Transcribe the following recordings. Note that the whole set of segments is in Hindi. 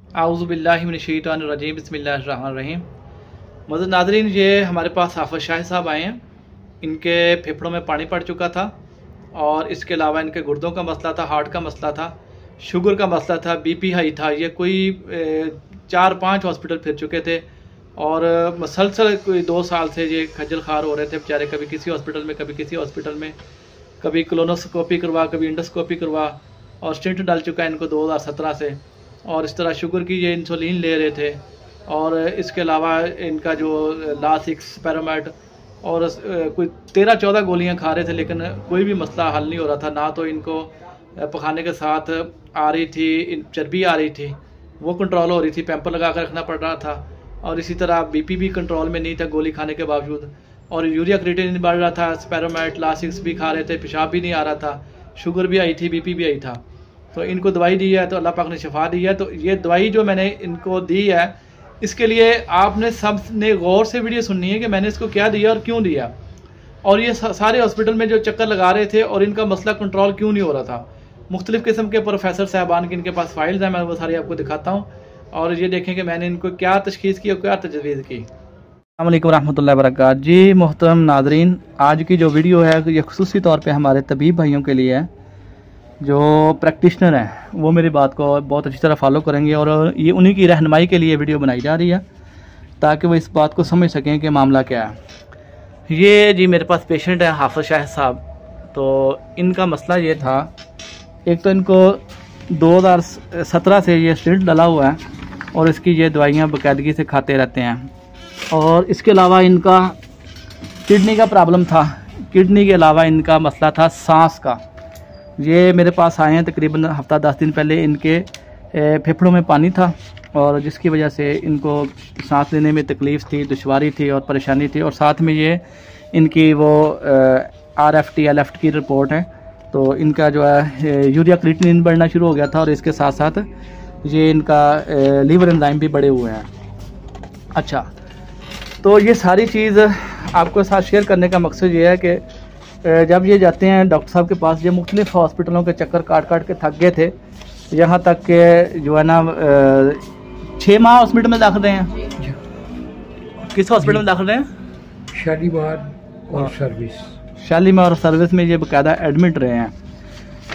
आऊज़ुबिल्लाहि मिनश्शैतानिर्रजीम बिस्मिल्लाहिर्रहमानिर्रहीम। मज़ीद नाज़रीन, ये हमारे पास हाफ़िज़ शाह साहब आए हैं। इनके फेफड़ों में पानी पड़ चुका था और इसके अलावा इनके गुर्दों का मसला था, हार्ट का मसला था, शुगर का मसला था, बीपी हाई था। ये कोई 4-5 हॉस्पिटल फिर चुके थे और मसलसल कोई 2 साल से ये खज्जल खार हो रहे थे बेचारे। कभी किसी हॉस्पिटल में, कभी किसी हॉस्पिटल में, कभी कोलोनोस्कोपी करवा, कभी इंडोस्कोपी करवा, और स्टेंट डाल चुका है इनको 2017 से। और इस तरह शुगर की ये इंसुलिन ले रहे थे और इसके अलावा इनका जो लासिक्स, पैरामेट और कोई 13-14 गोलियां खा रहे थे, लेकिन कोई भी मसला हल नहीं हो रहा था। ना तो इनको पखाने के साथ आ रही थी, चर्बी आ रही थी, वो कंट्रोल हो रही थी, पैम्पर लगा कर रखना पड़ रहा था। और इसी तरह बीपी भी कंट्रोल में नहीं था गोली खाने के बावजूद, और यूरिया क्रिएटिनिन बढ़ रहा था। पैरामेट, लासिक्स भी खा रहे थे, पेशाब भी नहीं आ रहा था, शुगर भी आई थी, बीपी भी आई था। तो इनको दवाई दी है तो अल्लाह पाक ने शिफा दी है। तो ये दवाई जो मैंने इनको दी है, इसके लिए आपने सबने गौर से वीडियो सुननी है कि मैंने इसको क्या दिया और क्यों दिया, और ये सारे हॉस्पिटल में जो चक्कर लगा रहे थे और इनका मसला कंट्रोल क्यों नहीं हो रहा था। मुख्तलिफ़ किस्म के प्रोफेसर साहबान की इनके पास फाइल्स हैं, मैं वो सारी आपको दिखाता हूँ। और ये देखें कि मैंने इनको क्या तशख़ीस की और क्या तजवीज़ की। अस्सलाम वालेकुम रहमतुल्लाहि व बरकातहू। जी मोहतरम नाज़रीन, आज की जो वीडियो है ये खुसूसी तौर पे हमारे तबीब भाइयों के लिए है जो प्रैक्टिशनर हैं। वो मेरी बात को बहुत अच्छी तरह फॉलो करेंगे और ये उन्हीं की रहनुमाई के लिए वीडियो बनाई जा रही है ताकि वो इस बात को समझ सकें कि मामला क्या है। ये जी मेरे पास पेशेंट है हाफ़िज़ शाह साहब। तो इनका मसला ये था, एक तो इनको 2017 से ये स्टेंट डला हुआ है और इसकी ये दवाइयाँ बाकायदगी से खाते रहते हैं। और इसके अलावा इनका किडनी का प्रॉब्लम था। किडनी के अलावा इनका मसला था सांस का। ये मेरे पास आए हैं तकरीबन हफ्ता 10 दिन पहले। इनके फेफड़ों में पानी था और जिसकी वजह से इनको सांस लेने में तकलीफ़ थी, दुश्वारी थी और परेशानी थी। और साथ में ये इनकी वो RFT LFT की रिपोर्ट है। तो इनका जो है यूरिया क्रिएटिनिन बढ़ना शुरू हो गया था और इसके साथ साथ ये इनका लीवर एंजाइम भी बढ़े हुए हैं। अच्छा, तो ये सारी चीज़ आपको साथ शेयर करने का मकसद ये है कि जब ये जाते हैं डॉक्टर साहब के पास, ये मुख्तलिफ़ हॉस्पिटलों के चक्कर काट काट के थक गए थे, यहाँ तक के जो है ना 6 माह हॉस्पिटल में दाखिल रहे हैं। किस हॉस्पिटल में दाखिल रहे हैं? शालीमार और सर्विस। शालीमार और सर्विस में ये बाकायदा एडमिट रहे हैं।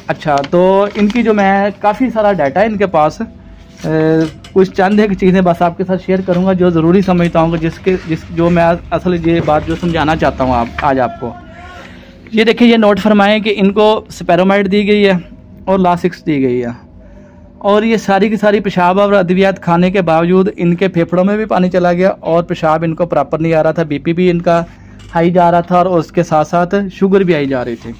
अच्छा, तो इनकी जो मैं काफ़ी सारा डाटा है इनके पास, कुछ चंद एक चीज़ें बस आपके साथ शेयर करूँगा जो ज़रूरी समझता हूँ, जो मैं असल ये बात जो समझाना चाहता हूँ आज आपको। ये देखिए, ये नोट फरमाएं कि इनको स्पेरोमाइड दी गई है और लासिक्स दी गई है, और ये सारी की सारी पेशाब और अद्वियात खाने के बावजूद इनके फेफड़ों में भी पानी चला गया और पेशाब इनको प्रॉपर नहीं आ रहा था, बीपी भी इनका हाई जा रहा था और उसके साथ साथ शुगर भी आई जा रही थी।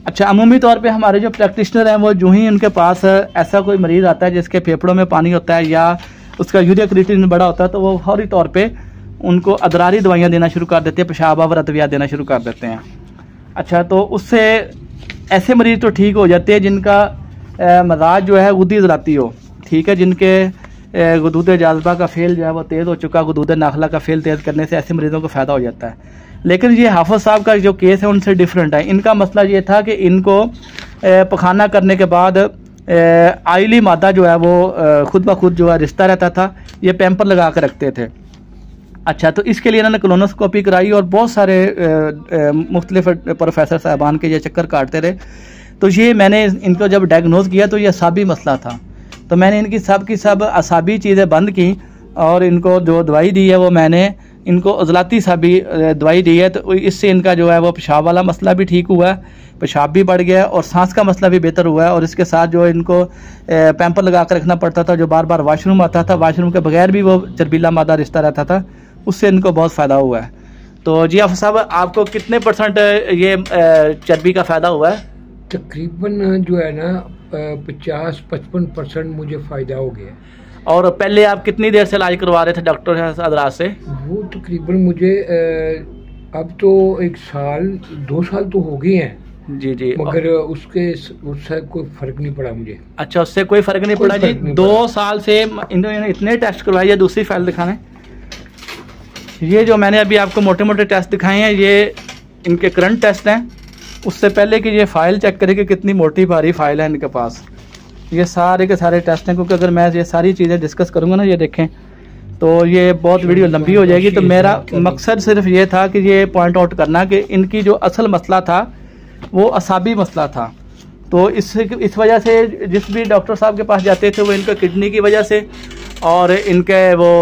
अच्छा, अमूमी तौर पे हमारे जो प्रैक्टिशनर हैं वो जो ही उनके पास ऐसा कोई मरीज़ आता है जिसके फेफड़ों में पानी होता है या उसका यूरिया क्रिएटिनिन बड़ा होता है, तो वो फौरी तौर पर उनको अदरारी दवाइयाँ देना शुरू कर देते हैं, पेशाब और अद्वियात देना शुरू कर देते हैं। अच्छा, तो उससे ऐसे मरीज़ तो ठीक हो जाते हैं जिनका मजाज जो है गुद्दी ज़राती हो, ठीक है, जिनके गुदूद जाज़बा का फेल जो है वो तेज़ हो चुका, गुदूद नाखला का फेल तेज़ करने से ऐसे मरीज़ों को फ़ायदा हो जाता है। लेकिन ये हाफ़िज़ साहब का जो केस है उनसे डिफरेंट है। इनका मसला ये था कि इनको पखाना करने के बाद आयली मादा जो है वो खुद ब खुद जो है रिश्ता रहता था, ये पैम्पर लगा कर रखते थे। अच्छा, तो इसके लिए इन्होंने कोलोनोस्कोपी कराई और बहुत सारे मुख्तलिफ प्रोफेसर साहबान के ये चक्कर काटते रहे। तो ये मैंने इनको जब डायग्नोज किया तो ये असाबी मसला था। तो मैंने इनकी सब की सब असाबी चीज़ें बंद की और इनको जो दवाई दी है वो मैंने इनको उज़लाती साबी दवाई दी है। तो इससे इनका जो है वो पेशाब वाला मसला भी ठीक हुआ है, पेशाब भी बढ़ गया और सांस का मसला भी बेहतर हुआ है। और इसके साथ जो इनको पैम्पर लगा कर रखना पड़ता था, जो बार बार वाशरूम आता था, वाशरूम के बगैर भी वो चर्बीला मादा रिश्ता रहता था, उससे इनको बहुत फ़ायदा हुआ है। तो जी हाफ़िज़ साहब, आपको कितने % ये चर्बी का फ़ायदा हुआ है? तकरीबन जो है ना 50-55% मुझे फ़ायदा हो गया। और पहले आप कितनी देर से इलाज करवा रहे थे डॉक्टर अदराज से? वो तकरीबन मुझे अब तो 1 साल 2 साल तो हो गए हैं। जी जी, मगर उससे कोई फ़र्क नहीं पड़ा मुझे। अच्छा, उससे कोई फ़र्क नहीं पड़ा जी। 2 साल से इन्होंने इतने टेस्ट करवाए। या दूसरी फाइल दिखाने, ये जो मैंने अभी आपको मोटे मोटे टेस्ट दिखाए हैं ये इनके करंट टेस्ट हैं। उससे पहले कि ये फ़ाइल चेक करें कि कितनी मोटी भारी फाइल है इनके पास। ये सारे के सारे टेस्ट हैं, क्योंकि अगर मैं ये सारी चीज़ें डिस्कस करूँगा ना, ये देखें तो ये बहुत वीडियो लंबी हो जाएगी। तो मेरा मकसद सिर्फ ये था कि ये पॉइंट आउट करना कि इनकी जो असल मसला था वो असाबी मसला था। तो इस वजह से जिस भी डॉक्टर साहब के पास जाते थे वो इनका किडनी की वजह से और इनके वो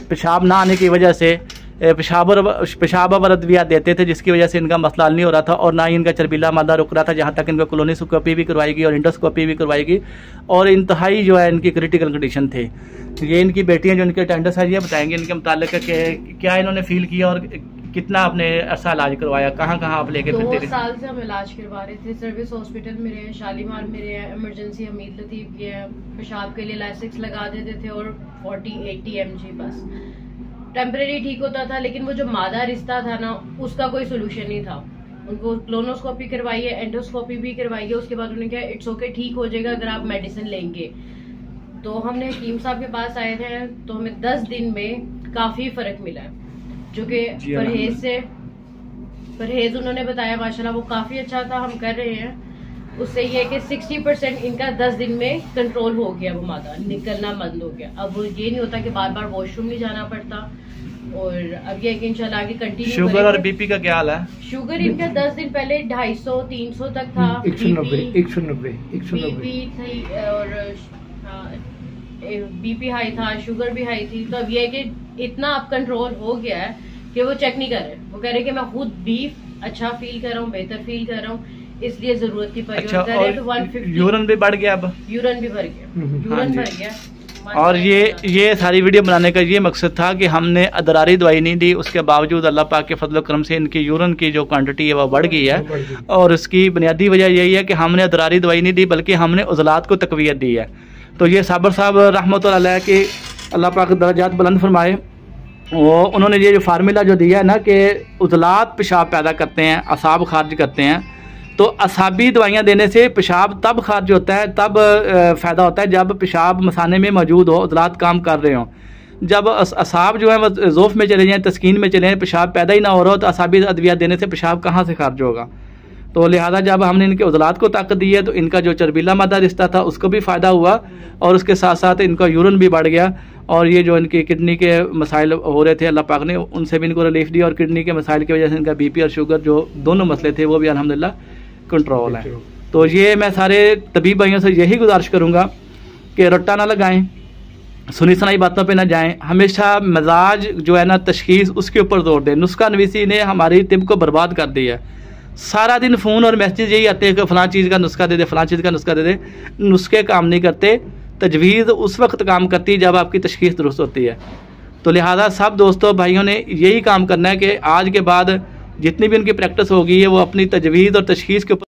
पेशाब ना आने की वजह से पेशाब और अद्वियात देते थे, जिसकी वजह से इनका मसला हल नहीं हो रहा था और ना ही इनका चर्बीला मादा रुक रहा था। जहाँ तक इनका कोलोनोस्कोपी भी करवाएगी और इंडोस्कोपी भी करवाएगी और इंतहाई जो है इनकी क्रिटिकल कंडीशन थे। ये इनकी बेटियां जो इनके अटेंडेंस है ये बताएंगे इनके मुतालिक कि क्या इन्होंने फील किया और कितना आपने ऐसा इलाज करवाया, कहाँ कहाँ आप लेके फिरते थे? 2 साल से हम इलाज करवा रहे थे। सर्विस हॉस्पिटल में रहे, शालीमार में रहे, इमरजेंसी हमीद लतीफ़ के पेशाब के लिए लाइसिक्स लगा देते थे और 40-80 mg बस टेम्परेरी ठीक होता था। लेकिन वो जो मादा रिश्ता था ना, उसका कोई सोल्यूशन नहीं था। उनको कोलोनोस्कोपी करवाई है, एंडोस्कोपी भी करवाई है, उसके बाद उन्होंने कहा इट्स ओके, ठीक हो जाएगा अगर आप मेडिसिन लेंगे। तो हमने हकीम साहब के पास आए थे तो हमें 10 दिन में काफ़ी फ़र्क मिला है, जो कि परहेज उन्होंने बताया माशाल्लाह वो काफ़ी अच्छा था, हम कर रहे हैं। उससे ये है कि 60% इनका 10 दिन में कंट्रोल हो गया, वो मादा निकलना बंद हो गया। अब वो ये नहीं होता कि बार बार वॉशरूम नहीं जाना पड़ता। और अब ये कि इंशाल्लाह आगे कंटिन्यू। शुगर और बीपी का क्या हाल है? शुगर इनका 10 दिन पहले 250-300 तक था, 190 बीपी थी और बीपी हाई था, शुगर भी हाई थी। तो अब ये है कि इतना अब कंट्रोल हो गया है कि वो चेक नहीं कर रहे, वो कह रहे कि मैं खुद भी अच्छा फील कर रहा हूँ, बेहतर फील कर रहा हूँ, इसलिए जरूरत की पड़ी। अच्छा, और 150 यूरिन भी बढ़ गया, अब यूरिन भी भर गया, यूरिन भर गया। और ये सारी वीडियो बनाने का ये मकसद था कि हमने अदरारी दवाई नहीं दी, उसके बावजूद अल्लाह पाक के फजल करम से इनकी यूरिन की जो क्वांटिटी है वो बढ़ गई है। और उसकी बुनियादी वजह यही है कि हमने अदरारी दवाई नहीं दी बल्कि हमने उज़लात को तकवीयत दी है। तो ये साबर साहब रहमतुल्लाह अलैह के अल्लाह पाक दर्जात बुलंद फरमाए, वो उन्होंने ये जो फार्मूला जो दिया है ना कि उज़लात पेशाब पैदा करते हैं, असाब खारिज करते हैं। तो असाबी दवाइयाँ देने से पेशाब तब खारिज होता है, तब फ़ायदा होता है जब पेशाब मसाने में मौजूद हो, उज़लात काम कर रहे हों। जब असाब जो है वो ज़ोफ़ में चले जाएँ, तस्कीन में चले जाएँ, पेशाब पैदा ही ना हो रहा हो तो असाबी अद्वियात देने से पेशाब कहाँ से खारिज होगा। तो लिहाजा जब हमने इनके उज़लात को ताकत दी है तो इनका जो चर्बीला मादा रिश्ता था उसको भी फ़ायदा हुआ और उसके साथ साथ इनका यूरिन भी बढ़ गया। और ये जो इनकी किडनी के मसाइल हो रहे थे अल्लाह पाक ने उनसे भी इनको रिलीफ दिया और किडनी के मसाइल की वजह से इनका बीपी और शुगर जो दोनों मसले थे वो भी अल्हम्दुलिल्लाह कंट्रोल है। तो ये मैं सारे तबीब भाइयों से यही गुजारिश करूँगा कि रट्टा ना लगाएं, सुनी सुनाई बातों पे ना जाएं, हमेशा मिजाज जो है ना तशखीस उसके ऊपर जोर दें। नुस्खा नवीसी ने हमारी तिब को बर्बाद कर दिया है। सारा दिन फ़ोन और मैसेज यही आते हैं कि फ़लाँ चीज़ का नुस्खा दे दे, फ़लाँ चीज़ का नुस्खा दे दे। नुस्खे काम नहीं करते, तजवीज़ उस वक्त काम करती है जब आपकी तशखीस दुरुस्त होती है। तो लिहाजा सब दोस्तों भाइयों ने यही काम करना है कि आज के बाद जितनी भी उनकी प्रैक्टिस होगी है वो अपनी तजवीज़ और तशखीस के ऊपर